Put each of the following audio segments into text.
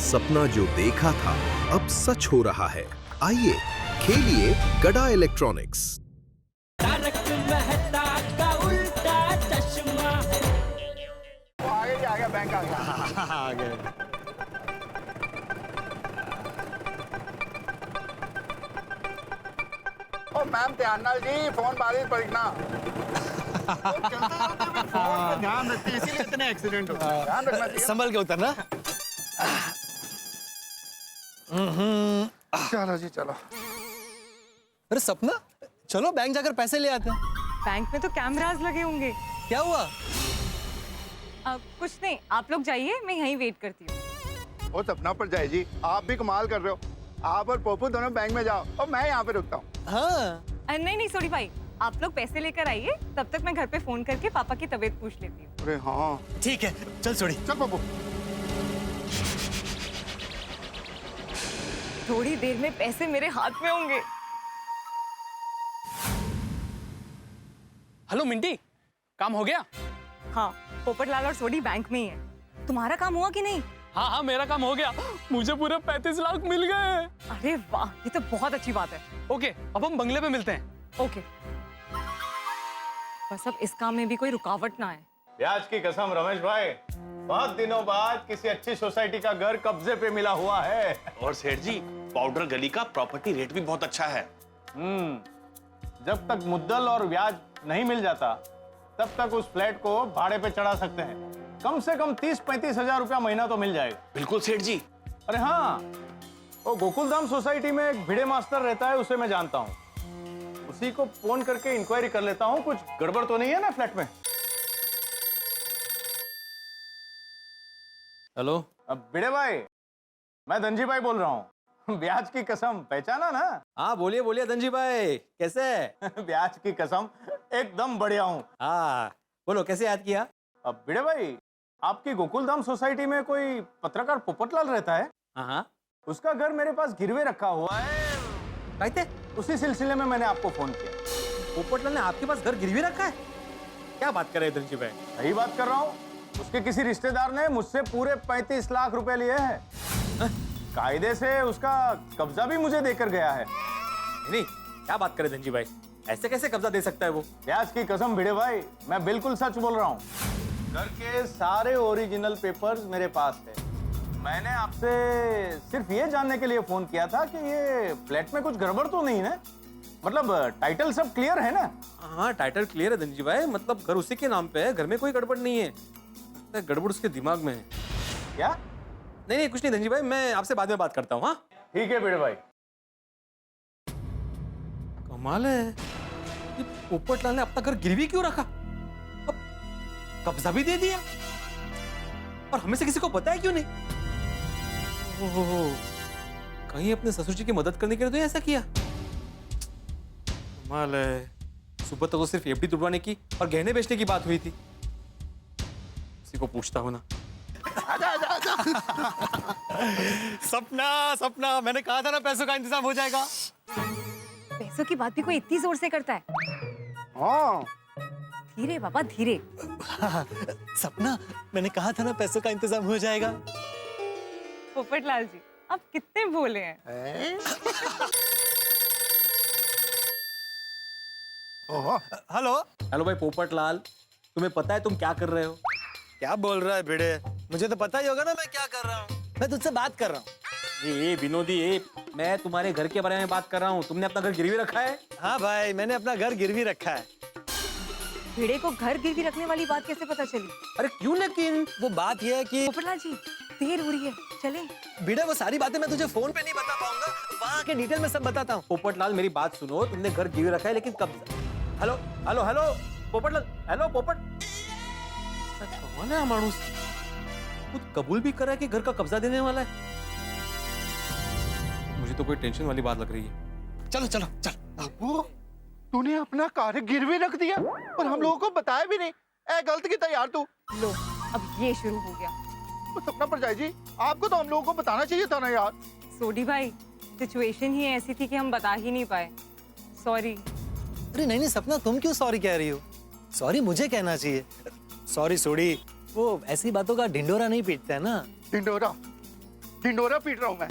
सपना जो देखा था अब सच हो रहा है। आइए खेलिए गड़ा इलेक्ट्रॉनिक्स। तारक मेहता का उल्टा चश्मा। आ गया बैंक आ गया। आ गए। ओ मैम ध्यान नाल जी, फोन बारिश पड़ना। फोन पे ध्यान रखते हैं, इसीलिए इतने एक्सीडेंट होते हैं। ध्यान रखना चाहिए। संभल के उतरना। चलो जी चलो। अरे सपना, चलो बैंक जाकर पैसे ले आते हैं। बैंक में तो कैमरास लगे होंगे। क्या हुआ? कुछ नहीं, आप लोग जाइए, मैं यहीं वेट करती हूँ। ओ सपना पर जाए जी, आप भी कमाल कर रहे हो। आप और पोपू दोनों बैंक में जाओ और मैं यहाँ पे रुकता हूँ। हाँ। नहीं सोडी भाई, आप लोग पैसे लेकर आइए, तब तक मैं घर पे फोन करके पापा की तबीयत पूछ लेती हूँ। अरे हाँ ठीक है, चल छोड़ी। चल पोपू। थोड़ी देर में पैसे मेरे हाथ में होंगे। हेलो मिंटी, काम हो गया? हाँ, पोपटलाल और सोडी बैंक में ही है। तुम्हारा काम हुआ कि नहीं? हाँ मेरा काम हो गया, मुझे पूरे 35 लाख मिल गए। अरे वाह, ये तो बहुत अच्छी बात है। ओके, अब हम बंगले पे मिलते हैं। ओके, बस अब इस काम में भी कोई रुकावट ना आए। ब्याज की कसम रमेश भाई, बहुत दिनों बाद किसी अच्छी सोसाइटी का घर कब्जे पे मिला हुआ है। और सेठ जी, पाउडर गली का प्रॉपर्टी रेट भी बहुत अच्छा है। जब तक मुद्दल और ब्याज नहीं मिल जाता तब तक उस फ्लैट को भाड़े पे चढ़ा सकते हैं। कम से कम 30-35 हजार रुपया महीना तो मिल जाएगा। बिल्कुल सेठ जी। अरे हाँ, वो गोकुलधाम सोसाइटी में एक भिड़े मास्टर रहता है, उसे मैं जानता हूँ। उसी को फोन करके इंक्वायरी कर लेता हूँ, कुछ गड़बड़ तो नहीं है ना फ्लैट में। हेलो। अब भिड़े भाई, मैं धनजी भाई बोल रहा हूँ। ब्याज की कसम पहचाना ना? हाँ बोलिए बोलिए धनजी भाई, कैसे? ब्याज की कसम एकदम बढ़िया हूँ। हाँ बोलो, कैसे याद किया? अब भिड़े भाई, आपकी गोकुलधाम सोसाइटी में कोई पत्रकार पोपटलाल रहता है। हाँ। उसका घर मेरे पास गिरवे रखा हुआ है। कहते उसी सिलसिले में मैंने आपको फोन किया। पोपटलाल ने आपके पास घर गिरवी रखा है? क्या बात कर रहे हैं धनजी भाई? सही बात कर रहा हूँ। उसके किसी रिश्तेदार ने मुझसे पूरे 35 लाख रुपए लिए हैं। कायदे से उसका कब्जा भी मुझे देकर गया है। नहीं, क्या बात कर रहे हैं धनजी भाई? ऐसे कैसे कब्जा दे सकता है वो? ब्याज की कसम भिड़े भाई, मैं बिल्कुल सच बोल रहा हूँ। घर के सारे ओरिजिनल पेपर्स मेरे पास है। मैंने आपसे सिर्फ ये जानने के लिए फोन किया था कि ये फ्लैट में कुछ गड़बड़ तो नहीं है, मतलब टाइटल सब क्लियर है ना? हाँ टाइटल क्लियर है धनजी भाई, मतलब घर उसी के नाम पे है, घर में कोई गड़बड़ नहीं है। गड़बड़ उसके दिमाग में है। क्या? नहीं कुछ नहीं धनजी भाई, मैं आपसे बाद में बात करता हूँ। हाँ ठीक है भिड़े भाई। कमाल है, ये पोपटलाल ने अपना घर गिरवी क्यों रखा? अब कब्जा भी दे दिया और हमें से किसी को पता है क्यों नहीं? ओहो, कहीं अपने ससुर जी की मदद करने के लिए तो ऐसा किया? कमाल है, सुबह तो सिर्फ एफडी तुड़वाने की और गहने बेचने की बात हुई थी। किसी को पूछता हूं ना। सपना, मैंने कहा था ना पैसों का इंतजाम हो जाएगा। पैसों की बात भी कोई इतनी जोर से करता है? हाँ धीरे बाबा धीरे। सपना, मैंने कहा था ना पैसों का इंतजाम हो जाएगा। पोपटलाल जी, आप कितने भोले हैं। हेलो भाई पोपटलाल, तुम्हें पता है तुम क्या कर रहे हो? क्या बोल रहा है भिड़े? मुझे तो पता ही होगा ना मैं क्या कर रहा हूँ। मैं तुझसे बात कर रहा हूँ। ये विनोदी, मैं तुम्हारे घर के बारे में बात कर रहा हूँ। तुमने अपना घर गिरवी रखा है? हाँ भाई, मैंने अपना घर गिरवी रखा है। भिड़े को घर गिरवी रखने वाली बात कैसे पता चली? अरे क्यों? लेकिन वो बात यह है कि पोपटलाल जी, देर हो रही है, चले। भिड़े वो सारी बातें मैं तुझे फोन पे नहीं बता पाऊंगा, वहाँ के डिटेल में सब बताता हूँ। पोपटलाल मेरी बात सुनो, तुमने घर गिरवी रखा है लेकिन कब? Hello hello hello Popatlal, hello पोपट। कौन है मानुस? खुद कबूल भी कर रहा है कि घर का कब्जा देने वाला है। मुझे तो कोई टेंशन वाली बात लग रही है। चलो चलो चल। वो तूने अपना कार गिरवी रख दिया और हम लोगों को बताया भी नहीं। ए गलत की यार तू। लो, अब ये शुरू हो गया। तो सपना पर जाए जी, आपको तो हम लोगों को बताना चाहिए था ना यार। सोडी भाई, सिचुएशन ही ऐसी थी कि हम बता ही नहीं पाए। सॉरी। अरे नहीं सपना, तुम क्यों सॉरी कह रही हो? सॉरी मुझे कहना चाहिए। सॉरी सोडी, वो ऐसी बातों का ढिंडोरा नहीं पीटता है ना। ढिंडोरा? ढिंडोरा पीट रहा हूँ मैं।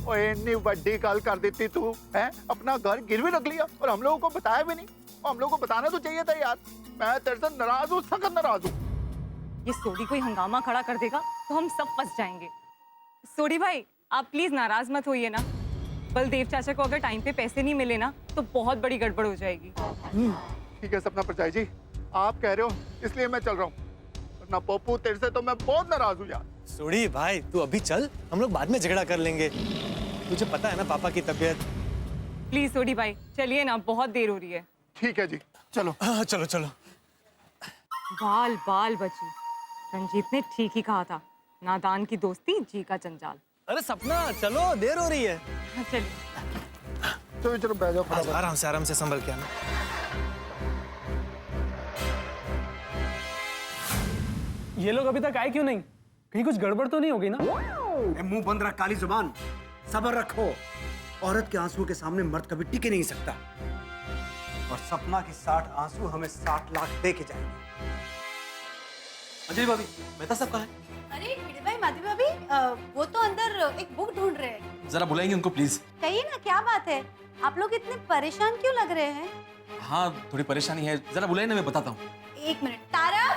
और इतनी बड़ी गल कर देती तू है, अपना घर गिरवी रख लिया और हम लोगों को बताया भी नहीं। और हम लोगों को बताना तो चाहिए था यार। मैं तेरे से नाराज हूँ, सख्त नाराज हूँ। ये सोडी कोई हंगामा खड़ा कर देगा तो हम सब फंस जाएंगे। सोडी भाई आप प्लीज नाराज मत होइए ना। बलदेव चाचा को अगर टाइम पे पैसे नहीं मिले ना तो बहुत बड़ी गड़बड़ हो जाएगी। ठीक है सपना परचाई जी, आप कह रहे हो इसलिए मैं चल रहा हूँ, वरना पप्पू तेरे से तो मैं बहुत नाराज हूँ यार। सोडी भाई तू अभी चल, हम लोग बाद में झगड़ा कर लेंगे। तुझे पता है ना पापा की तबीयत। प्लीज सोडी भाई चलिए ना, बहुत देर हो रही है। ठीक है जी, चलो। हाँ चलो चलो। बाल बाल बची। रंजीत ने ठीक ही कहा था, नादान की दोस्ती जी का जंजाल। अरे सपना चलो, देर हो रही है। हाँ, चलिए। चलो चलो बैठ जाओ फटाफट। आराम से संभल के आना। ये लोग अभी तक आए क्यों नहीं? कहीं कुछ गड़बड़ तो नहीं होगी ना? मुंह बंद रख, काली जुबान, सब्र रखो। औरत के आंसुओं के सामने मर्द कभी टिके नहीं सकता। और सपना के 60 आंसू हमें 60 लाख दे के जाएंगे। अंजलि भाभी, मेहता साहब कहाँ है? अरे भिड़े भाई, माधवी भाभी, वो तो अंदर एक बुक ढूंढ रहे हैं। जरा बुलाएंगे उनको प्लीज। कहिए ना क्या बात है, आप लोग इतने परेशान क्यों लग रहे हैं? हाँ थोड़ी परेशानी है, जरा बुलाइए ना, मैं बताता हूँ। एक मिनट। तारा,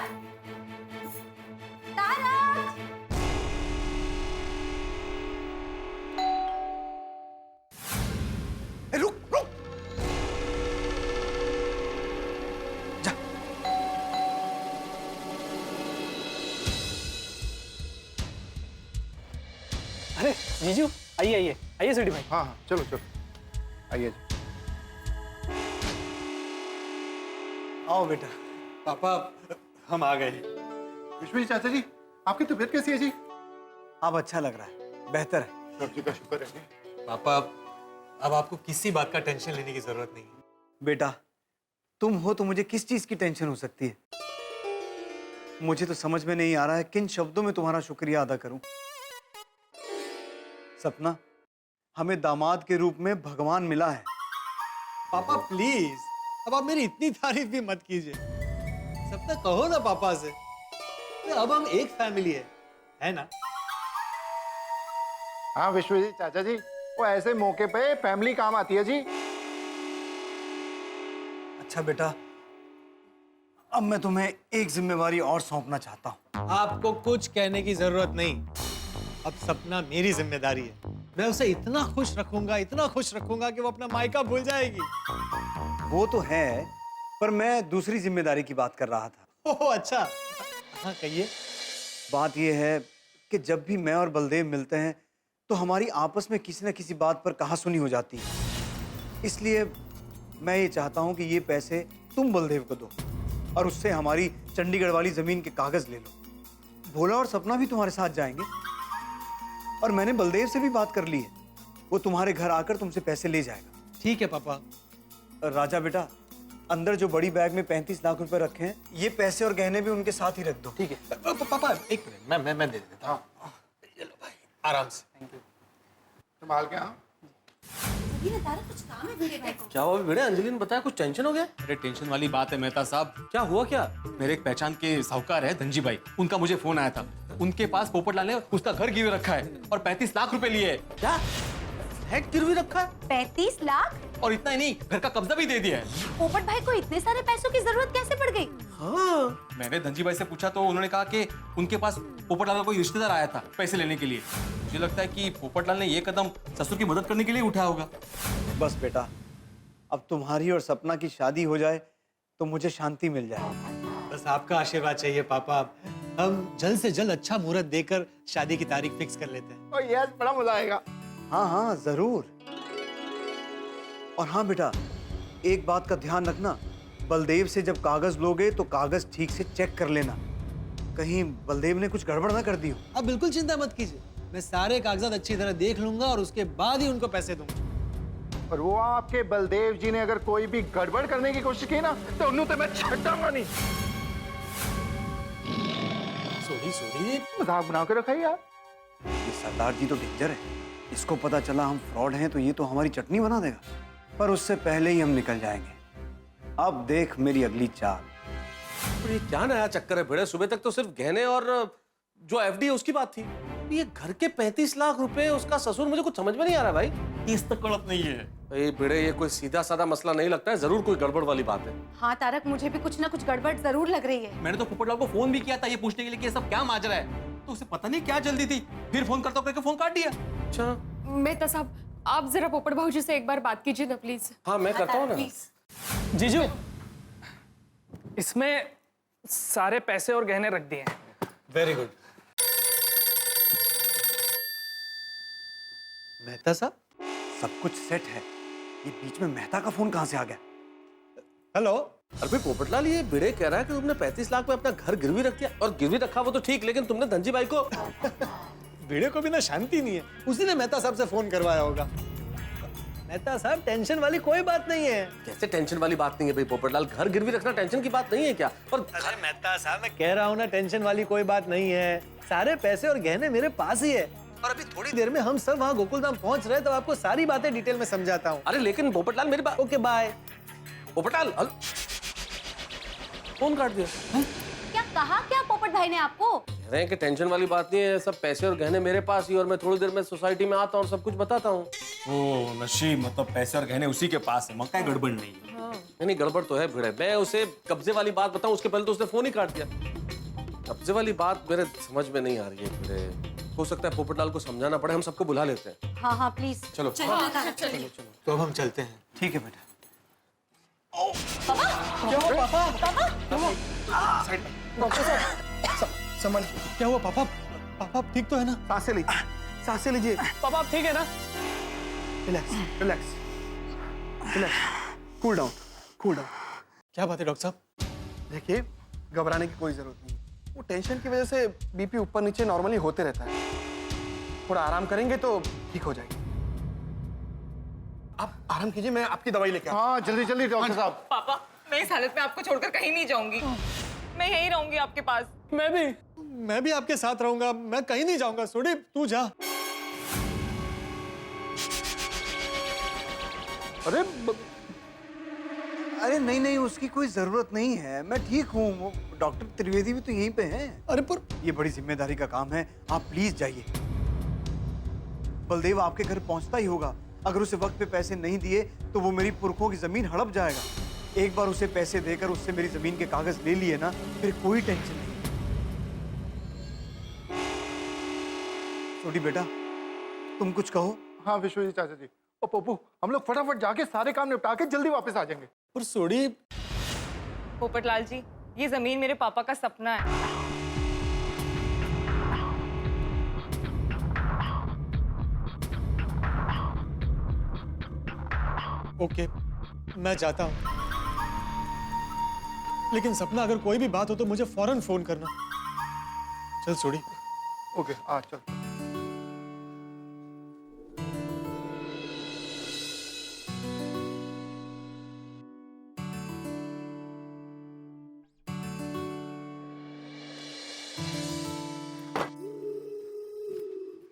तारा। रुक रुक, जा। अरे जीजू, आइए आइए आइए सोडी भाई। हाँ हाँ चलो चलो, आइए जी। आओ बेटा। पापा हम आ गए। विश्व जी, चाचा जी, आपकी तबीयत कैसी है जी? अब अच्छा लग रहा है, बेहतर है। सब जी का शुक्र है जी। पापा अब आपको किसी बात का टेंशन लेने की जरूरत नहीं है। बेटा तुम हो तो मुझे किस चीज की टेंशन हो सकती है? मुझे तो समझ में नहीं आ रहा है किन शब्दों में तुम्हारा शुक्रिया अदा करूं। सपना, हमें दामाद के रूप में भगवान मिला है। पापा प्लीज, अब आप मेरी इतनी तारीफ भी मत कीजिए। सपना कहो ना पापा से, अब हम एक फैमिली है ना? हाँ विश्व जी, चाचा जी, वो ऐसे मौके पे फैमिली काम आती है जी। अच्छा बेटा, अब मैं तुम्हें एक जिम्मेवारी और सौंपना चाहता हूँ। आपको कुछ कहने की जरूरत नहीं। अब सपना मेरी जिम्मेदारी है। मैं उसे इतना खुश रखूंगा कि वो अपना मायका भूल जाएगी। वो तो है, पर मैं दूसरी जिम्मेदारी की बात कर रहा था। ओह अच्छा, हाँ कहिए। बात यह है कि जब भी मैं और बलदेव मिलते हैं तो हमारी आपस में किसी न किसी बात पर कहासुनी हो जाती है। इसलिए मैं ये चाहता हूं कि ये पैसे तुम बलदेव को दो और उससे हमारी चंडीगढ़ वाली जमीन के कागज ले लो। भोला और सपना भी तुम्हारे साथ जाएंगे और मैंने बलदेव से भी बात कर ली है, वो तुम्हारे घर आकर तुमसे पैसे ले जाएगा। ठीक है पापा। राजा बेटा, अंदर जो बड़ी बैग में 35 लाख रुपए रखे हैं, ये पैसे और गहने भी उनके साथ ही रख दो। ठीक है पापा, एक मिनट, मैं दे देता हूँ। चलो भाई, आराम से। संभाल के। हाँ तारा, कुछ काम है भिड़े भाई को। क्या हुआ भिड़े? अंजलि ने बताया कुछ टेंशन हो गया? अरे टेंशन वाली बात है मेहता साहब। क्या हुआ क्या? मेरे एक पहचान के साहूकार है धनजी भाई, उनका मुझे फोन आया था। उनके पास पोपटलाल ने उसका घर गिरवी रखा है और 35 लाख रुपए लिए है। क्या फ्लैट गिरवी रखा है? 35 लाख? और इतना ही नहीं, घर का कब्जा भी दे दिया है। पोपट भाई को इतने सारे पैसों की जरूरत कैसे पड़ गई? हाँ, मैंने धनजी भाई से पूछा तो उन्होंने कहा कि उनके पास पोपटलाल का कोई रिश्तेदार आया था पैसे लेने के लिए। मुझे लगता है कि पोपटलाल ने ये कदम ससुर की मदद करने के लिए उठाया होगा। बस बेटा, अब तुम्हारी और सपना की शादी हो जाए तो मुझे शांति मिल जाए। बस आपका आशीर्वाद चाहिए पापा। हम जल्द से जल्द अच्छा मुहूर्त देकर शादी की तारीख फिक्स कर लेते हैं। और यस, बड़ा मजा आएगा। हाँ हाँ जरूर। और हाँ बेटा, एक बात का ध्यान रखना, बलदेव से जब कागज लोगे तो कागज ठीक से चेक कर लेना, कहीं बलदेव ने कुछ गड़बड़ ना कर दी हो। आप बिल्कुल चिंता मत कीजिए, मैं सारे कागजात अच्छी तरह देख लूंगा और उसके बाद ही उनको पैसे दूंगा। और वो आपके बलदेव जी ने अगर कोई भी गड़बड़ करने की कोशिश की ना तो उन्होंने तो मैं छटाऊंगा नहीं। सोडी मजाक बना के रखा है यार। ये सरदार जी तो डेंजर है, इसको पता चला हम फ्रॉड हैं तो ये तो हमारी चटनी बना देगा। पर उससे पहले ही हम निकल जाएंगे। अब देख मेरी अगली चाल। तो ये क्या नया चक्कर है भिड़े? सुबह तक तो सिर्फ गहने और जो एफडी है उसकी बात थी। ये घर के 35 लाख रुपए उसका ससुर, मुझे कुछ समझ में नहीं आ रहा भाई। इस तक कड़प नहीं है। ये भिड़े, ये कोई सीधा साधा मसला नहीं लगता है, जरूर कोई गड़बड़ वाली बात है। हाँ तारक, मुझे भी कुछ ना कुछ गड़बड़ जरूर लग रही है। मैंने तो पोपटलाल को फोन भी किया था ये पूछने के लिए कि ये सब क्या माजरा है, तो उसे पता नहीं क्या जल्दी थी, फिर फोन करता करके फोन काट दिया। अच्छा मेहता साहब, आप जरा पोपट भाऊ जी से एक बार बात कीजिए ना प्लीज। हाँ मैं करता हूँ ना। जीजू, इसमें सारे पैसे और गहने रख दिए हैं। Very good. मेहता साहब, सब कुछ सेट है। ये बीच में मेहता का फोन कहां से आ गया? हेलो। अरे पोपटलाल, ये भिड़े कह रहा है कि तुमने 35 लाख में अपना घर गिरवी रख दिया, और गिरवी रखा वो तो ठीक, लेकिन तुमने धनजी भाई को भिड़े को भी ना शांति नहीं है, उसी ने मेहता साहब से फोन करवाया होगा। मेहता साहब, टेंशन वाली कोई बात नहीं है। कैसे टेंशन वाली बात नहीं है भाई पोपटलाल, घर गिरवी रखना टेंशन की बात नहीं है क्या? और अरे मेहता साहब, मैं कह रहा हूँ ना, टेंशन वाली कोई बात नहीं है। सारे पैसे और गहने मेरे पास ही है, और अभी थोड़ी देर में हम सब वहाँ गोकुलधाम पहुंच रहे, तो आपको सारी बातें डिटेल में समझाता हूँ। अरे लेकिन पोपटलाल मेरी बात। Okay bye. पोपटलाल फोन काट दिया। क्या कहा क्या पोपट भाई ने आपको? कह रहे हैं कि टेंशन वाली बात नहीं है, सब पैसे और गहने मेरे पास ही, और मैं थोड़ी देर में सोसाइटी में आता हूँ और सब कुछ बताता हूँ। ओ नशीब, मतलब पैसे और गहने उसी के पास है, मक्का गड़बड़ नहीं है। नहीं गड़बड़ तो है भिड़े, मैं उसे कब्जे वाली बात बताऊं उसके पहले तो उसने फोन ही काट दिया। कब्जे वाली बात मेरे समझ में नहीं आ रही है भिड़े, हो सकता है पोपटलाल को समझाना पड़े, हम सबको बुला लेते हैं। हाँ हाँ प्लीज। चलो चलो। तो अब हम चलते हैं। ठीक है बेटा। समझ क्या हुआ पापा? पापा ठीक तो है ना? सांसें लीजिए, सांसें लीजिए। पापा आप ठीक है ना? Relax, relax, relax, cool down, cool down. क्या बात है डॉक्टर साहब? देखिए, घबराने की कोई जरूरत नहीं। वो टेंशन की वजह से बीपी ऊपर नीचे नॉर्मली होते रहता है। थोड़ा आराम करेंगे तो ठीक हो जाएगी। आप आराम कीजिए, मैं आपकी दवाई लेके आता हूं। हाँ जल्दी जल्दी डॉक्टर साहब। पापा, मैं इस हालत में आपको छोड़कर कहीं नहीं जाऊंगी, मैं यहीं रहूंगी आपके पास। मैं भी आपके साथ रहूंगा, मैं कहीं नहीं जाऊंगा। सोडी तू जा। अरे अरे नहीं नहीं, उसकी कोई जरूरत नहीं है, मैं ठीक हूँ। डॉक्टर त्रिवेदी भी तो यहीं पे हैं। अरे पर ये बड़ी जिम्मेदारी का काम है, आप प्लीज जाइए। बलदेव आपके घर पहुंचता ही होगा। अगर उसे वक्त पे पैसे नहीं दिए तो वो मेरी पुरखों की जमीन हड़प जाएगा। एक बार उसे पैसे देकर उससे मेरी जमीन के कागज ले लिए ना, फिर कोई टेंशन नहीं। छोटी बेटा, तुम कुछ कहो। हाँ विश्वजीत चाचा जी और पप्पू, हम लोग फटाफट जाके सारे काम निपटा के जल्दी वापस आ जाएंगे। पर सोडी। पोपटलाल जी, ये जमीन मेरे पापा का सपना है। ओके, मैं जाता हूं, लेकिन सपना अगर कोई भी बात हो तो मुझे फौरन फोन करना। चल सोडी। ओके आ चल।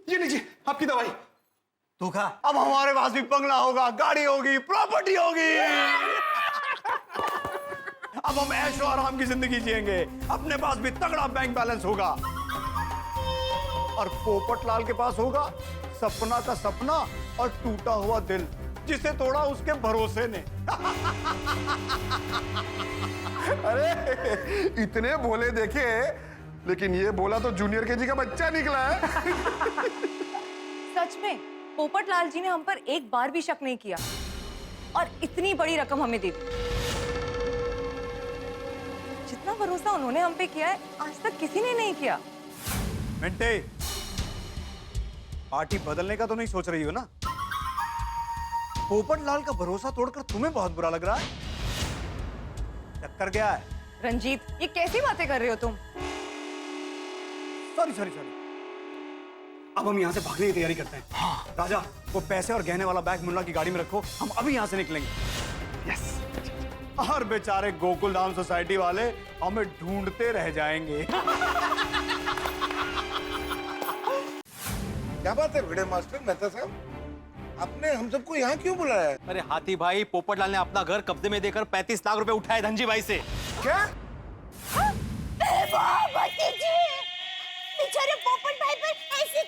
ये लीजिए आपकी दवाई। तू खा। अब हमारे पास भी बंगला होगा, गाड़ी होगी, प्रॉपर्टी होगी। अब हम ऐशो आराम की जिंदगी जिएंगे। अपने पास भी तगड़ा बैंक बैलेंस होगा, और पोपटलाल के पास होगा सपना का सपना और टूटा हुआ दिल, जिसे तोड़ा उसके भरोसे ने। अरे इतने भोले देखे, लेकिन ये बोला तो जूनियर केजी का बच्चा निकला है। सच में पोपटलाल जी ने हम पर एक बार भी शक नहीं किया, और इतनी बड़ी रकम हमें दे दी। जितना भरोसा उन्होंने हम पे किया है, आज तक किसी ने नहीं किया। मिंटे, पार्टी बदलने का तो नहीं सोच रही हो ना? पोपटलाल का भरोसा तोड़कर तुम्हें बहुत बुरा लग रहा है? चक्कर क्या है? रंजीत, ये कैसी बातें कर रहे हो तुम? Sorry sorry sorry. अब हम यहाँ से भागने की तैयारी करते हैं। हाँ। राजा, वो पैसे और गहने वाला बैग मुन्ना की गाड़ी में रखो, हम अभी यहाँ से निकलेंगे। यस। और बेचारे गोकुलधाम सोसाइटी वाले हमें ढूंढते रह जाएंगे। क्या बात है भिड़े मास्टर? मेहता साहब, आपने हम सबको यहाँ क्यों बुलाया है? अरे हाथी भाई, पोपटलाल ने अपना घर कब्जे में देकर 35 लाख रुपए उठाए धनजी भाई से। क्या? बेचारे पोपट भाई पर ऐसे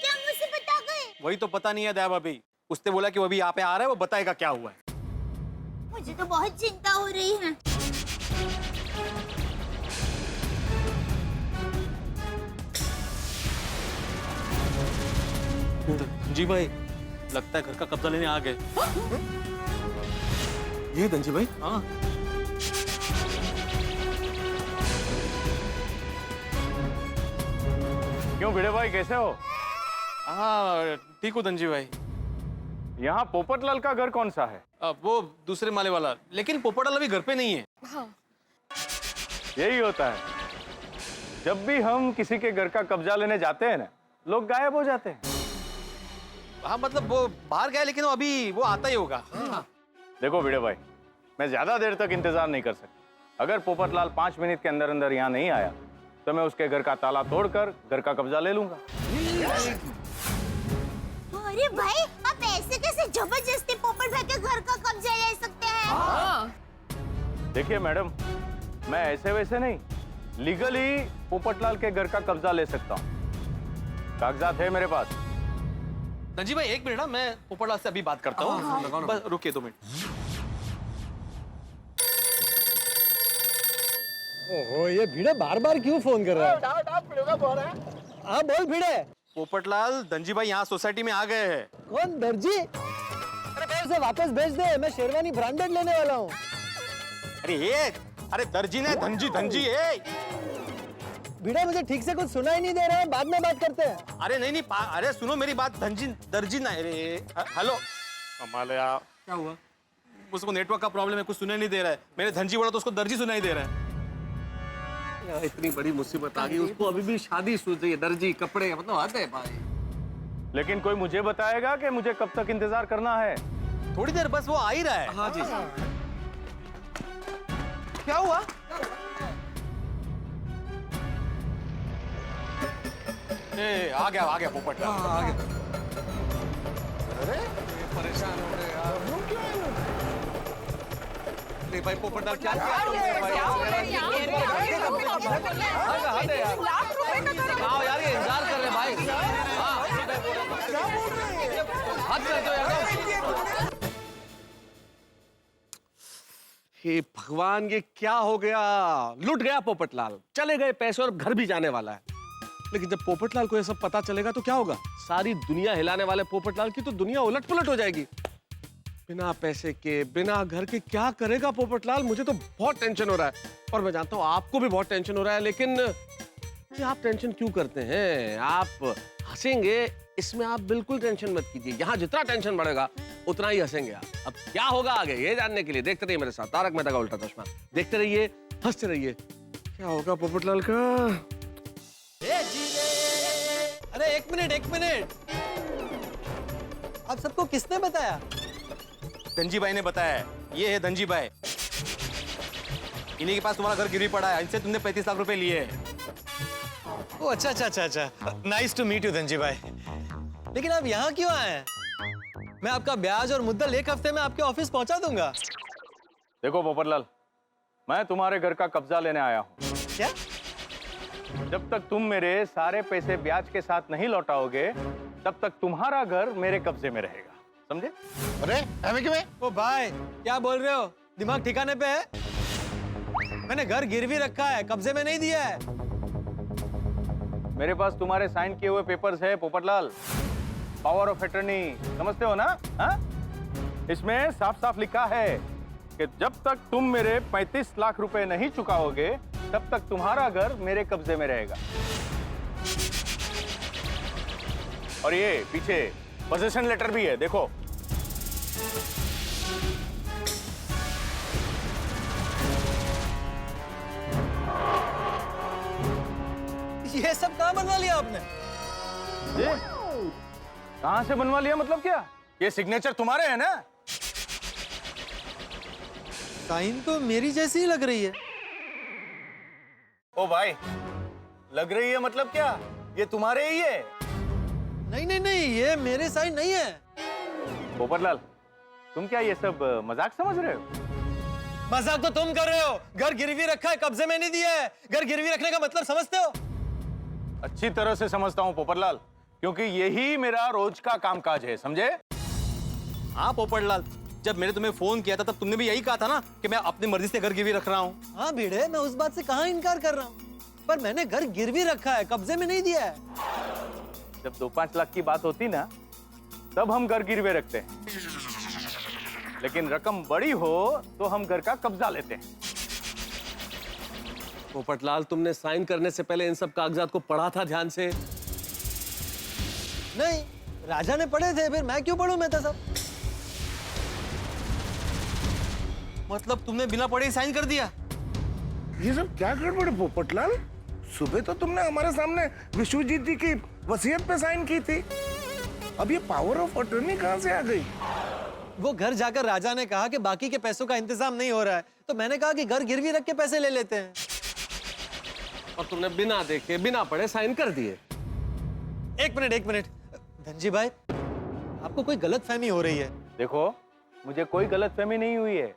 वही तो पता नहीं है दया भाभी। उसने बोला कि वो अभी यहाँ पे आ रहा है, वो बताएगा क्या हुआ है। मुझे तो बहुत चिंता हो रही है। जी भाई, लगता है घर का कब्जा लेने आ गए। ये धनजी भाई? हाँ। क्यों भिड़े भाई, कैसे हो? हाँ ठीक हो धनजी भाई। यहाँ पोपटलाल का घर कौन सा है? वो दूसरे माले वाला, लेकिन पोपटलाल अभी घर पे नहीं है। हाँ। यही होता है, जब भी हम किसी के घर का कब्जा लेने जाते हैं ना, लोग गायब हो जाते हैं। हाँ मतलब वो बाहर गया, लेकिन अभी वो आता ही होगा। हाँ। देखो भिड़े भाई, मैं ज्यादा देर तक इंतजार नहीं कर सकता। अगर पोपटलाल 5 मिनट के अंदर अंदर यहाँ नहीं आया तो मैं उसके घर का ताला तोड़कर घर का कब्जा ले लूंगा। अरे भाई, आप ऐसे कैसे जबरदस्ती पोपट भाई के घर का कब्जा ले सकते हैं? देखिए मैडम, मैं ऐसे वैसे नहीं, लीगली पोपटलाल के घर का कब्जा ले सकता हूँ। कागजात है मेरे पास। धनजी भाई एक मिनट ना, मैं पोपटलाल से अभी बात करता हूँ। बस रुकिए 2 मिनट। ओहो, ये भिड़े बार बार क्यों फोन कर रहा है? हाँ बोल भिड़े। पोपटलाल, धनजी भाई यहाँ सोसाइटी में आ गए हैं। कौन? दर्जी? अरे भाई उसे वापस भेज दे, मैं शेरवानी ब्रांडेड लेने वाला हूँ। अरे दर्जी ने धनजी भिड़े मुझे ठीक से कुछ सुनाई नहीं दे रहा है, बाद में बात करते हैं। अरे नहीं, अरे सुनो मेरी बात, दर्जी ना। अरे हेलो, कमाल है यार। क्या हुआ? उसको नेटवर्क का प्रॉब्लम है, कुछ सुनाई नहीं दे रहा है। मैंने धनजी बोला तो उसको दर्जी सुनाई दे रहा है। इतनी बड़ी मुसीबत आ गई, उसको अभी भी शादी सूझ रही है। दर्जी, कपड़े, मतलब हद है भाई। लेकिन कोई मुझे बताएगा कि मुझे कब तक इंतजार करना है? थोड़ी देर बस, वो आ ही रहा है। हाँ जी। क्या हुआ? आ गया पोपटलाल। आ गया। अरे परेशान हो गए यार। अरे भाई पोपटलाल क्या यार, ये इंतजार कर रहे भाई। हद कर दो यार। हे भगवान, ये क्या हो गया? लुट गया पोपटलाल, चले गए पैसे और घर भी जाने वाला है। लेकिन जब पोपटलाल को ये सब पता चलेगा तो क्या होगा? सारी दुनिया हिलाने वाले पोपटलाल की तो दुनिया उलट-पुलट हो जाएगी। बिना पैसे के, बिना घर के क्या करेगा पोपटलाल? मुझे तो बहुत टेंशन हो रहा है, और मैं जानता हूँ आपको भी बहुत टेंशन हो रहा है। लेकिन ये आप टेंशन क्यों करते हैं? आप हंसेंगे, इसमें आप बिल्कुल टेंशन मत कीजिए। यहाँ जितना टेंशन बढ़ेगा उतना ही हंसेंगे आप। अब क्या होगा आगे, ये जानने के लिए देखते रहिए मेरे साथ तारक मेहता का उल्टा चश्मा। देखते रहिए, हंसते रहिए। क्या होगा पोपटलाल का? अरे एक मिनट, आप सबको किसने बताया? धनजी भाई ने बताया। ये है धनजी भाई, इन्हीं के पास तुम्हारा घर गिरवी पड़ा है। इनसे तुमने 35 लाख रुपए लिए हैं। ओ अच्छा। Nice to meet you Dhanji भाई। लेकिन आप यहाँ क्यों आए हैं? मैं आपका ब्याज और मुद्दल 1 हफ्ते में आपके ऑफिस पहुंचा दूंगा। देखो पोपटलाल, मैं तुम्हारे घर का कब्जा लेने आया हूँ। क्या? जब तक तुम मेरे सारे पैसे ब्याज के साथ नहीं लौटाओगे, तब तक तुम्हारा घर मेरे कब्जे में रहेगा, समझे? अरे हमें क्यों? ओ भाई, क्या बोल रहे हो? दिमाग ठिकाने पे है? मैंने घर गिरवी रखा है, कब्जे में नहीं दिया है। मेरे पास तुम्हारे साइन किए हुए पेपर्स है पोपटलाल, पावर ऑफ अटर्नी, समझते हो ना? हा? इसमें साफ साफ लिखा है कि जब तक तुम मेरे 35 लाख रुपए नहीं चुकाओगे, तब तक तुम्हारा घर मेरे कब्जे में रहेगा। और ये पीछे पोजीशन लेटर भी है, देखो। ये सब कहाँ बनवा लिया आपने? ये कहाँ से बनवा लिया मतलब क्या? ये सिग्नेचर तुम्हारे है ना? साइन तो मेरी जैसी ही लग रही है। ओ भाई, लग रही है मतलब क्या? ये तुम्हारे ही है। नहीं, ये मेरे साइन नहीं है। पोपटलाल, तुम क्या ये सब मजाक समझ रहे हो? मजाक तो तुम कर रहे हो। घर गिरवी रखा है, कब्जे में नहीं दिया है। घर गिरवी रखने का मतलब समझते हो? अच्छी तरह से समझता हूँ पोपटलाल। क्योंकि यही मेरा रोज का कामकाज है, समझे? हाँ पोपटलाल, जब मैंने तुम्हें फोन किया था तब तुमने भी यही कहा था ना कि मैं अपनी मर्जी से घर गिरवी रख रहा हूँ। हाँ भिड़े, मैं उस बात से कहाँ इनकार कर रहा हूँ, पर मैंने घर गिरवी रखा है, कब्जे में नहीं दिया है। जब 2-5 लाख की बात होती ना, तब हम घर गिरवे रखते हैं, लेकिन रकम बड़ी हो तो हम घर का कब्जा लेते हैं। पोपटलाल, तुमने साइन करने से पहले इन सब कागजात को पढ़ा था ध्यान से? नहीं, राजा ने पढ़े थे, फिर मैं क्यों पढ़ूं? मैं तो सब मतलब तुमने बिना पढ़े ही साइन कर दिया? ये सब क्या गड़बड़ है पोपटलाल? सुबह तो तुमने हमारे सामने विश्वजीत जी की वसीयत पे साइन की थी, अब ये पावर ऑफ अटर्नी कहाँ से आ गई? वो घर जाकर राजा ने कहा कि बाकी के पैसों का इंतजाम नहीं हो रहा है, तो मैंने कहा कि घर गिरवी रख के पैसे ले लेते हैं। और तुमने बिना देखे बिना पढ़े साइन कर दिए। एक मिनट धनजी भाई, आपको कोई गलतफहमी हो रही है। देखो, मुझे कोई गलतफहमी नहीं हुई है।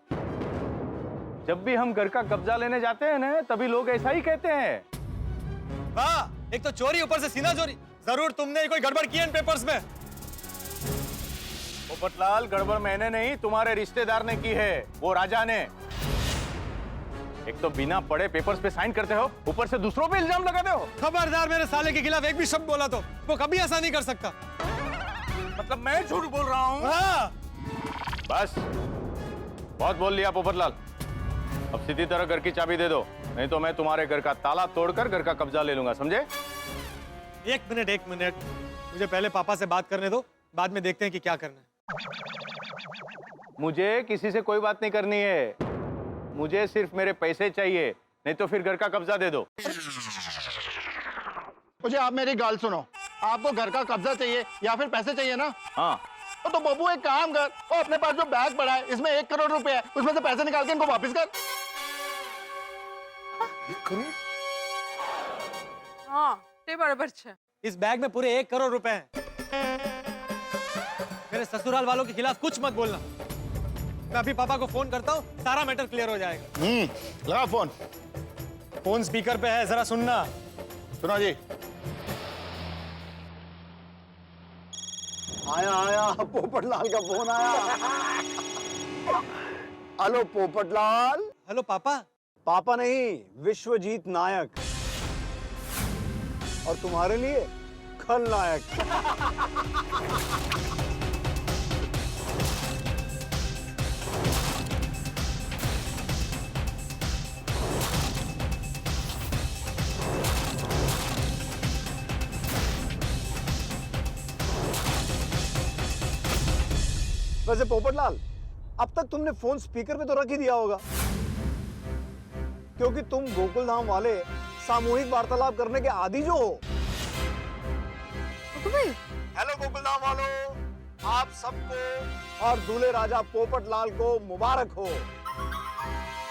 जब भी हम घर का कब्जा लेने जाते हैं ना, तभी लोग ऐसा ही कहते हैं। वाह, एक तो चोरी, ऊपर से सीना चोरी। जरूर तुमने कोई गड़बड़ की है इन पेपर्स में। पोपटलाल, गड़बड़ मैंने नहीं, तुम्हारे रिश्तेदार ने की है, वो राजा ने। एक तो बिना पढ़े पेपर्स पे साइन करते हो, ऊपर से दूसरों पे इल्जाम लगाते हो। खबरदार, मेरे साले के खिलाफ एक भी शब्द बोला तो वो कभी ऐसा नहीं कर सकता। मतलब मैं झूठ बोल रहा हूँ? हाँ। बस, बहुत बोल लिया पोपटलाल। अब सीधी तरह घर की चाबी दे दो, नहीं तो मैं तुम्हारे घर का ताला तोड़कर घर का कब्जा ले लूंगा, समझे? एक मिनट, मुझे पहले पापा से बात करने दो, बाद में देखते हैं कि क्या करना है। मुझे किसी से कोई बात नहीं करनी है, मुझे सिर्फ मेरे पैसे चाहिए, नहीं तो फिर घर का कब्जा दे दो। मुझे आप मेरी गाल सुनो, आपको घर का कब्जा चाहिए या फिर पैसे चाहिए ना? हाँ। तो बब्बू एक काम कर, वो अपने पास जो बैग पड़ा है इसमें 1 करोड़ रुपए है, उसमें से पैसे निकाल के इनको वापस कर। 1 करोड़? हाँ, ते बराबर छे। इस बैग में पूरे 1 करोड़ रुपए हैं। मेरे ससुराल वालों के खिलाफ कुछ मत बोलना। मैं अभी पापा को फोन करता हूँ, सारा मैटर क्लियर हो जाएगा। लगा फोन। फोन स्पीकर पे है, जरा सुनना। सुनो जी। आया पोपटलाल का फोन आया। हेलो पोपटलाल। हेलो पापा। पापा नहीं, विश्वजीत नायक, और तुम्हारे लिए खलनायक। वैसे पोपटलाल, अब तक तुमने फोन स्पीकर पे तो रख ही दिया होगा, क्योंकि तुम गोकुल धाम वाले सामूहिक वार्तालाप करने के आदी जो हो। हेलो गोकुल धाम वालों, आप सबको और दूल्हे राजा पोपटलाल को मुबारक हो।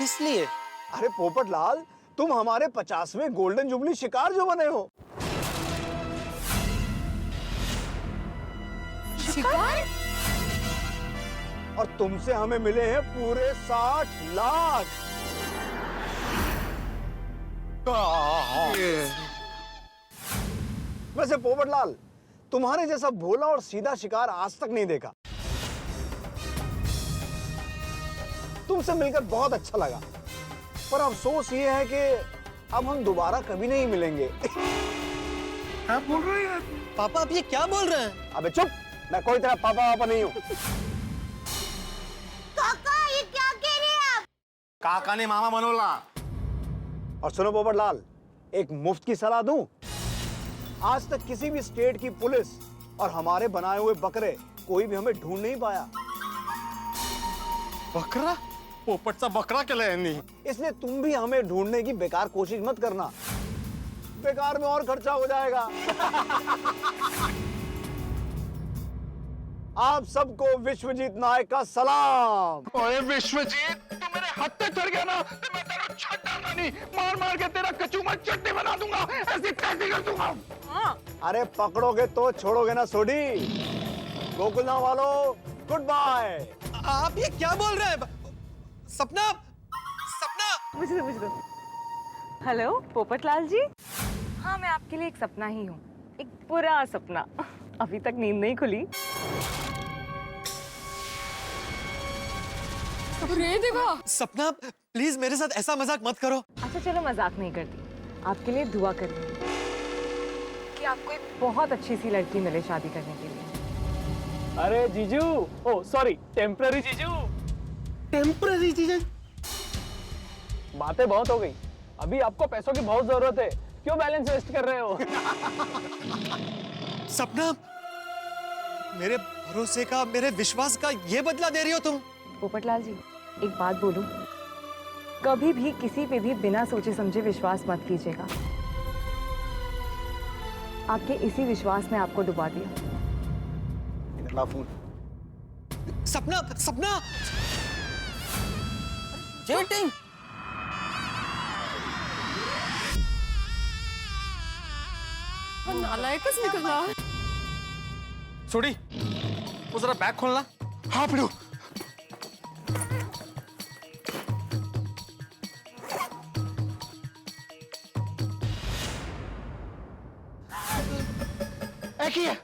इसलिए? अरे पोपटलाल, तुम हमारे 50वें गोल्डन जुबली शिकार जो बने हो। शिकार? और तुमसे हमें मिले हैं पूरे 60 लाख। वैसे पोपटलाल, तुम्हारे जैसा भोला और सीधा शिकार आज तक नहीं देखा। तुमसे मिलकर बहुत अच्छा लगा, पर अफसोस ये है कि अब हम दोबारा कभी नहीं मिलेंगे। क्या बोल रहे हैं पापा? आप ये क्या बोल रहे हैं? अबे चुप, मैं कोई तरह पापा नहीं हूँ। काका, ये क्या कह रहे हैं आप? काका ने मामा मनोला। और सुनो पोपटलाल, एक मुफ्त की सलाह दूं। आज तक किसी भी स्टेट की पुलिस और हमारे बनाए हुए बकरे कोई भी हमें ढूंढ नहीं पाया। बकरा? पोपटचा बकरा केला यांनी। इसलिए तुम भी हमें ढूंढने की बेकार कोशिश मत करना, बेकार में और खर्चा हो जाएगा। आप सबको विश्वजीत नायक का सलाम। ओए विश्वजीत, तू मेरे हाथ तक चढ़ गया ना, तो मैं तेरा छड्डा नहीं, मार मार के तेरा कचूमर चटनी बना दूंगा, ऐसी तैसी कर दूंगा। अरे पकड़ोगे तो छोड़ोगे ना सोडी। गोकुलधाम वालों, गुड बाय। आप ये क्या बोल रहे हैं? सपना, मुझे हेलो पोपटलाल जी। हाँ, मैं आपके लिए एक सपना ही हूँ, एक पूरा सपना। अभी तक नींद नहीं खुली। अरे देवा, सपना प्लीज मेरे साथ ऐसा मजाक मत करो। अच्छा चलो मजाक नहीं करती, आपके लिए दुआ कर रही हूँ कि आपको एक बहुत अच्छी सी लड़की मिले शादी करने के लिए। अरे जीजू, ओ सॉरी, टेम्पररी जीजू। टेम्पररी जीजू? बातें बहुत हो गई, अभी आपको पैसों की बहुत जरूरत है, क्यों बैलेंस वेस्ट कर रहे हो? सपना, मेरे भरोसे का, मेरे विश्वास का ये बदला दे रही हो तुम? पोपटलाल जी, एक बात बोलूं, कभी भी किसी पे भी बिना सोचे समझे विश्वास मत कीजिएगा। आपके इसी विश्वास ने आपको डुबा दिया। सपना, सपना! चीटिंग! नालायक निकला। छोड़ी, वो जरा बैग खोलना। हाँ पिड़ू। एक ही है।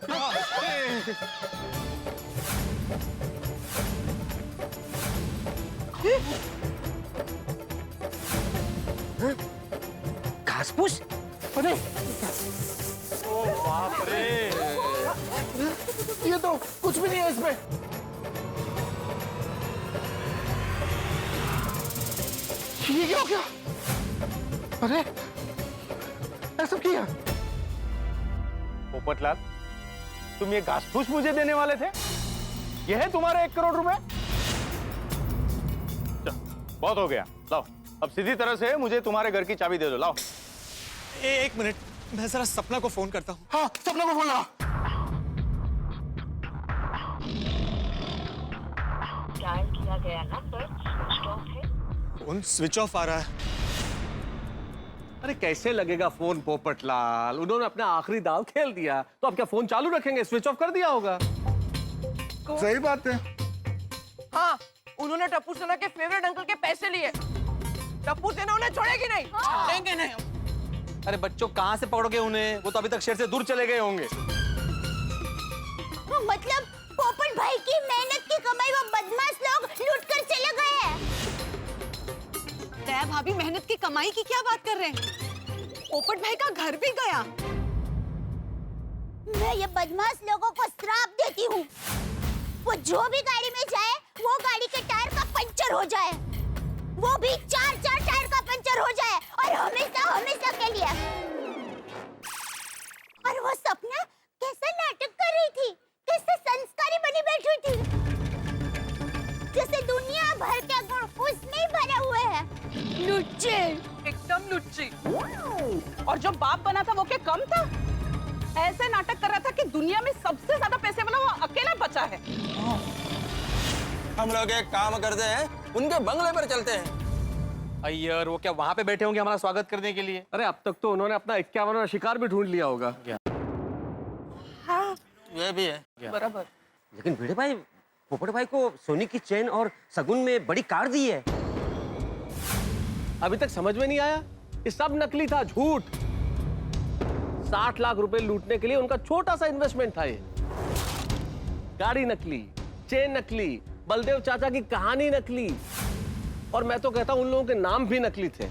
घास फूस? अरे बाप रे! ये तो कुछ भी नहीं है इसमें। ये क्या हो गया? अरे ऐसा किया? पोपटलाल, तुम ये घास फूस मुझे देने वाले थे? ये है तुम्हारे 1 करोड़ रुपए? बहुत हो गया, लाओ अब सीधी तरह से मुझे तुम्हारे घर की चाबी दे दो, लाओ। एक मिनट, मैं जरा सपना को फोन करता हूँ। हाँ, सपना को फोन लगा। डायल किया गया नंबर स्विच ऑफ है। फोन स्विच ऑफ आ रहा है। अरे कैसे लगेगा फोन पोपटलाल? उन्होंने अपना आखिरी दाव खेल दिया, तो अब क्या फोन चालू रखेंगे? स्विच ऑफ कर दिया होगा। सही बात है। हाँ, उन्होंने टप्पू सेना के फेवरेट अंकल के पैसे लिए। टप्पू सेना उन्हें छोड़ेगी नहीं। छोड़ेंगे नहीं हम। अरे बच्चों, कहाँ से पकड़ोगे उन्हें? वो तो अभी तक शहर से दूर चले गए होंगे। मतलब पोपट भाई की मेहनत की कमाई वो बदमाश लोग लूट कर चले गए हैं। दया भाभी मेहनत की कमाई की क्या बात कर रहे हैं? पोपट भाई का घर भी गया। मैं ये बदमाश लोगों को श्राप देती हूँ, वो जो भी गाड़ी में जाए वो गाड़ी के टायर का पंचर हो जाए, वो भी 4-4 टायर का पंचर हो जाए, और हमेशा हमेशा के लिए। और वो सपना कैसा नाटक कर रही थी, कैसे संस्कारी बनी बैठी थी, जैसे दुनिया भर के गुण उसमें ही भरे हुए हैं। लुच्चे, एकदम लुच्ची। और जो बाप बना था वो क्या कम था? ऐसे नाटक कर रहा था कि दुनिया में सबसे ज्यादा पैसे वाला वो अकेला बचा है। हम लोग एक काम करते हैं, उनके बंगले पर चलते हैं। अय्यर, वो क्या वहां पे बैठे होंगे हमारा स्वागत करने के लिए? अरे अब तक तो उन्होंने अपना 51वां शिकार भी ढूंढ लिया होगा। हाँ, ये भी है बराबर। लेकिन भिड़े भाई, पोपट भाई को सोने की चेन और सगुन में बड़ी कार दी है। अभी तक समझ में नहीं आया? ये सब नकली था, झूठ। 60 लाख रुपए लूटने के लिए उनका छोटा सा इन्वेस्टमेंट था ये। गाड़ी नकली, चेन नकली, बलदेव चाचा की कहानी नकली, और मैं तो कहता हूं उन लोगों के नाम भी नकली थे।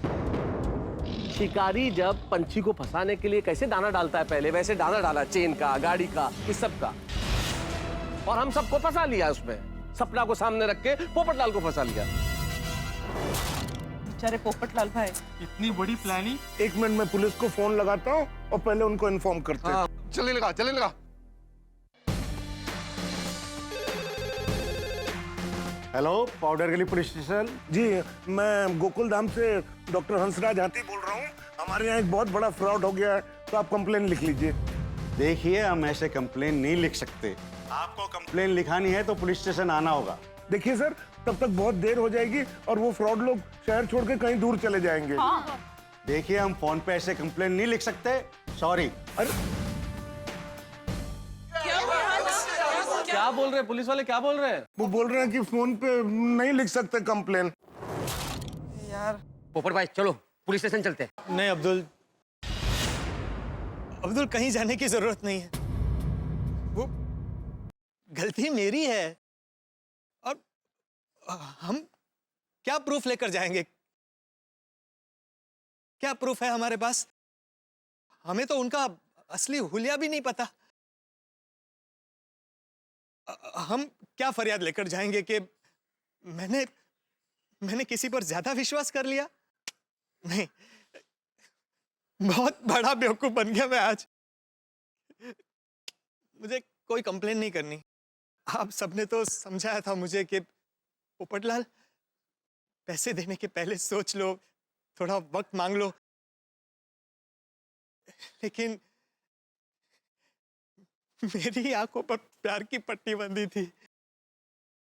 शिकारी जब पंछी को फंसाने के लिए कैसे दाना डालता है पहले, वैसे दाना डाला चेन का, गाड़ी का, इस सब का, और हम सबको फंसा लिया उसमें। सपना को सामने रख के पोपटलाल को फंसा लिया। बेचारे पोपटलाल भाई, इतनी बड़ी प्लानिंग। एक मिनट में पुलिस को फोन लगाता हूँ और पहले उनको इन्फॉर्म करते हैं। चलिए लगा, चलिए लगा। हेलो, पाउडर गली पुलिस स्टेशन। जी, मैं गोकुल धाम से डॉक्टर हंसराज हाथी बोल रहा हूँ। हमारे यहाँ एक बहुत बड़ा फ्रॉड हो गया है, तो आप कंप्लेन लिख लीजिए। देखिए, हम ऐसे कंप्लेन नहीं लिख सकते। आपको कंप्लेन लिखानी है तो पुलिस स्टेशन आना होगा। देखिए सर, तब तक बहुत देर हो जाएगी और वो फ्रॉड लोग शहर छोड़ के कहीं दूर चले जाएंगे। हाँ। देखिए, हम फोन पे ऐसे कंप्लेन नहीं लिख सकते, सॉरी। क्या बोल रहे हैं पुलिस वाले, क्या बोल रहे हैं? वो बोल रहे हैं कि फोन पे नहीं लिख सकते कंप्लेन। यार पोपट भाई, चलो पुलिस स्टेशन चलते हैं। नहीं अब्दुल, अब्दुल कहीं जाने की जरूरत नहीं है, वो गलती मेरी है। और हम क्या प्रूफ लेकर जाएंगे? क्या प्रूफ है हमारे पास? हमें तो उनका असली हुलिया भी नहीं पता। हम क्या फरियाद लेकर जाएंगे कि मैंने किसी पर ज्यादा विश्वास कर लिया? नहीं, बहुत बड़ा बेवकूफ बन गया मैं आज। मुझे कोई कंप्लेन नहीं करनी। आप सबने तो समझाया था मुझे कि पोपटलाल, पैसे देने के पहले सोच लो, थोड़ा वक्त मांग लो। लेकिन मेरी आंखों पर प्यार की पट्टी बंधी थी।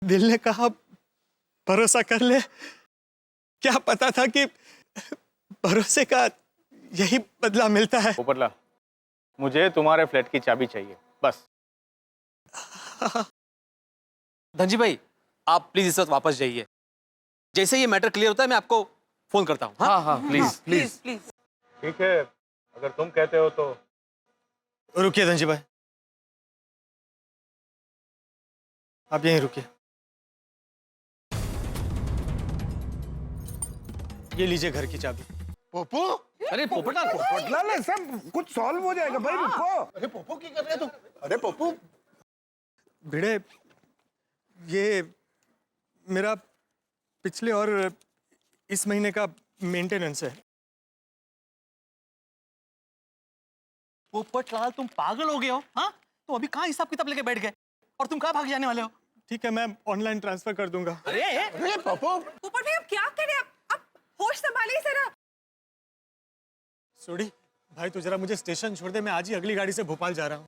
दिल ने कहा भरोसा कर ले। क्या पता था कि भरोसे का यही बदला मिलता है। पोपटलाल, मुझे तुम्हारे फ्लैट की चाबी चाहिए, बस। धनजी भाई, आप प्लीज इस वक्त वापस जाइए। जैसे ये मैटर क्लियर होता है मैं आपको फोन करता हूँ। हाँ हाँ प्लीज प्लीज। ठीक है, अगर तुम कहते हो तो। रुकिए धनजी भाई, आप यहीं रुकिए। ये लीजिए घर की चाबी। पोपो, अरे पोपटलाल, पोपटलाल ऐसा कुछ सॉल्व हो जाएगा भाई, रुको। अरे पोपो क्या कर रहे हो तुम? अरे पोपो, भिड़े, ये मेरा पिछले और इस महीने का मेंटेनेंस है। पोपटलाल तुम पागल हो गए हो? हाँ, तुम अभी कहाँ हिसाब किताब लेके बैठ गए और तुम कहाँ भाग जाने वाले हो? ठीक है, मैं ऑनलाइन ट्रांसफर कर दूंगा। अरे पोपो, पोपट भाई, आप क्या कर रहे हैं? आप होश संभालिए जरा। सोडी भाई, तू जरा मुझे स्टेशन छोड़ दे, मैं आज ही अगली गाड़ी से भोपाल जा रहा हूँ।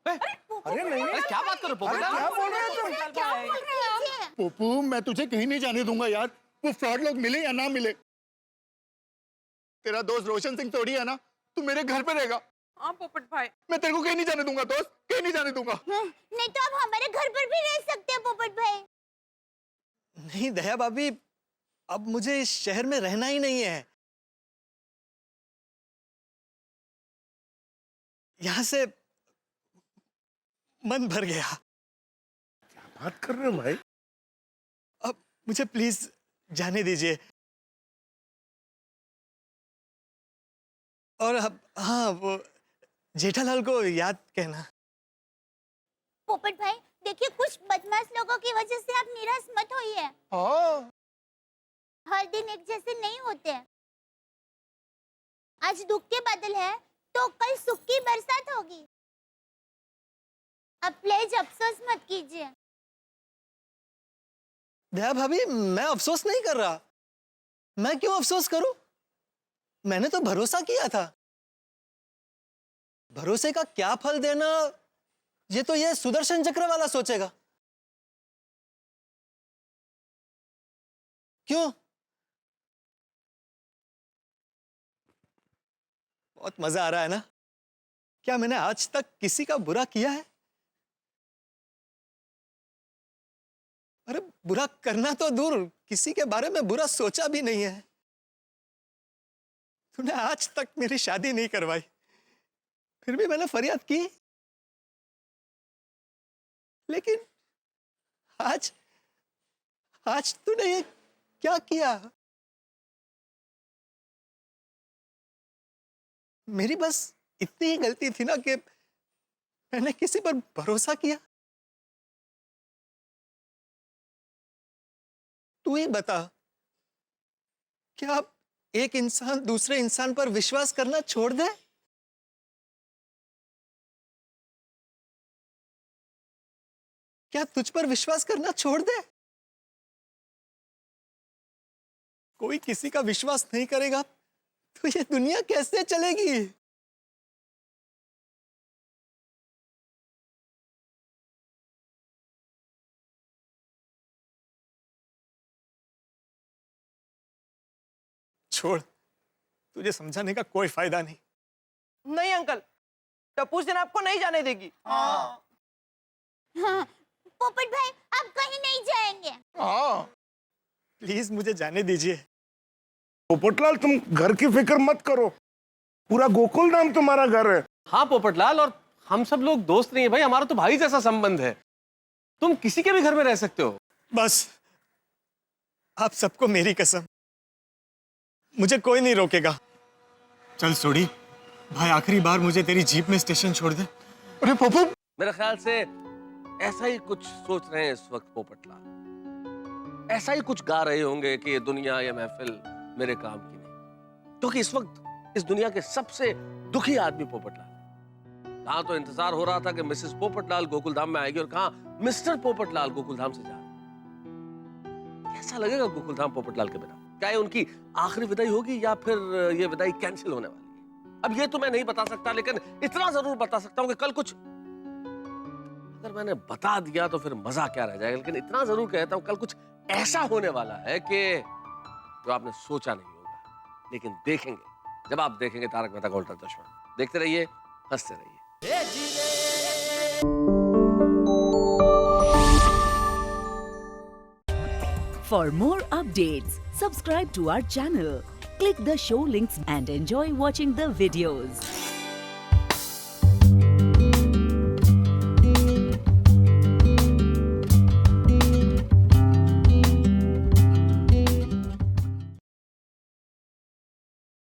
अरे नहीं, क्या बात करो पोपटलाल? क्या बोल रहे हो तुम? क्या बोल रहे हैं? पोपू, मैं तुझे कहीं नहीं जाने दूंगा यार। वो फ्रॉड लोग मिले या ना मिले, तेरा दोस्त रोशन सिंह तोड़ी है ना, तू मेरे घर पे रहेगा। हाँ पोपट भाई, मैं तेरे को कहीं नहीं जाने दूंगा दोस्त, कहीं नहीं जाने दूंगा। नहीं तो आप हमारे घर पर भी रह सकते हैं पोपट भाई। नहीं दया भाभी, अब मुझे इस शहर में रहना ही नहीं है। यहां से मन भर गया। क्या बात कर रहे हो भाई? अब मुझे प्लीज जाने दीजिए। और अब हाँ, वो जेठालाल को याद कहना। पोपट भाई देखिए, कुछ बदमाश लोगों की वजह से आप निराश मत होइए। हाँ, हर दिन एक जैसे नहीं होते। आज दुख के बादल है तो कल सुख की बरसात होगी। अब प्लीज अफसोस मत कीजिए। दया भाभी, मैं अफसोस नहीं कर रहा। मैं क्यों अफसोस करूं? मैंने तो भरोसा किया था। भरोसे का क्या फल देना, ये तो ये सुदर्शन चक्र वाला सोचेगा। क्यों? बहुत मजा आ रहा है ना? क्या मैंने आज तक किसी का बुरा किया है? अरे बुरा करना तो दूर, किसी के बारे में बुरा सोचा भी नहीं है। तूने आज तक मेरी शादी नहीं करवाई, फिर भी मैंने फरियाद की। लेकिन आज तूने ये क्या किया? मेरी बस इतनी ही गलती थी ना कि मैंने किसी पर भरोसा किया। तू ही बता, क्या एक इंसान दूसरे इंसान पर विश्वास करना छोड़ दे? क्या तुझ पर विश्वास करना छोड़ दे? कोई किसी का विश्वास नहीं करेगा तो ये दुनिया कैसे चलेगी? छोड़, तुझे समझाने का कोई फायदा नहीं। नहीं अंकल, टप्पू सेना आपको नहीं जाने देगी। हाँ, पोपट भाई आप कहीं नहीं जाएंगे। हाँ, प्लीज मुझे जाने दीजिए। पोपटलाल, तुम घर की फिक्र मत करो, पूरा गोकुल धाम तुम्हारा घर है। हाँ पोपटलाल, और हम सब लोग दोस्त नहीं है भाई, हमारा तो भाई जैसा संबंध है। तुम किसी के भी घर में रह सकते हो। बस आप सबको मेरी कसम, मुझे कोई नहीं रोकेगा। चल सोडी, भाई आखिरी बार मुझे तेरी जीप में स्टेशन छोड़ दे। अरे पप्पू, मेरे ख्याल से ऐसा ही कुछ सोच रहे हैं इस वक्त पोपटलाल। ऐसा ही कुछ गा रहे होंगे कि ये दुनिया, ये महफिल मेरे काम की नहीं। क्योंकि इस वक्त इस दुनिया के सबसे दुखी आदमी पोपटलाल। कहाँ तो इंतजार हो रहा था कि मिसेस पोपटलाल गोकुलधाम में आएगी, और कहाँ मिस्टर पोपटलाल गोकुलधाम से जा रहे। कैसा लगेगा गोकुलधाम पोपटलाल के बिना? क्या ये उनकी आखिरी विदाई होगी या फिर ये विदाई कैंसिल होने वाली है? अब ये तो मैं नहीं बता सकता, लेकिन इतना जरूर बता सकता हूँ कि कल कुछ अगर मैंने बता दिया तो फिर मजा क्या रह जाएगा। लेकिन इतना जरूर कहता हूँ, कल कुछ ऐसा होने वाला है कि जो आपने सोचा नहीं होगा। लेकिन देखेंगे, जब आप देखेंगे तारक मेहता का उल्टा चश्मा। देखते रहिए, हंसते रहिए। For more updates, subscribe to our channel, click the show links and enjoy watching the videos.